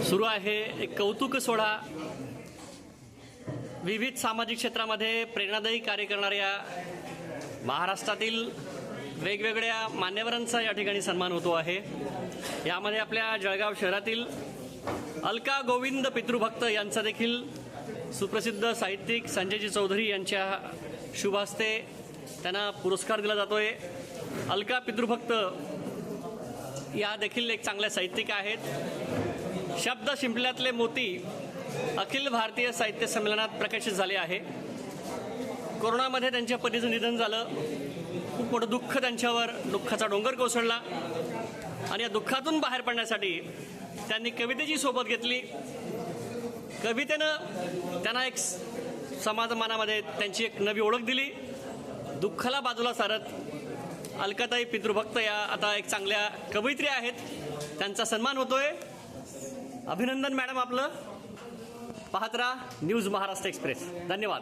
सुरू आहे एक कौतुक सोहळा। विविध सामाजिक क्षेत्रामध्ये प्रेरणादायी कार्य करणाऱ्या महाराष्ट्रातील वेगवेगळ्या मान्यवरांचा या ठिकाणी सन्मान होतो आहे। यामध्ये आपल्या जळगाव शहरातील अलका गोविंद पितृभक्त यांचा देखील सुप्रसिद्ध साहित्यिक संजयजी चौधरी यांच्या शुभ हस्ते त्यांना पुरस्कार दिला जातोय। अलका पितृभक्त या देखील एक चांगल्या साहित्यिक आहेत। शब्द शिंपल्यातले मोती अखिल भारतीय साहित्य संमेलनात प्रकाशित झाले आहे। कोरोनामध्ये त्यांच्या पतीचं निधन झालं, खूप मोठं दुःख त्यांच्यावर, दुःखाचा डोंगर कोसळला आणि या दुःखातून बाहेर पडण्यासाठी त्यांनी कवितेची सोबत घेतली। कवितेनं त्यांना एक समाजमानामध्ये त्यांची एक नवी ओळख दिली। दुःखाला बाजूला सारत अलकाताई पितृभक्त या आता एक चांगल्या कवयित्री आहेत, त्यांचा सन्मान होतोय। अभिनंदन मॅडम आपलं। पाहत राहा न्यूज महाराष्ट्र एक्सप्रेस। धन्यवाद।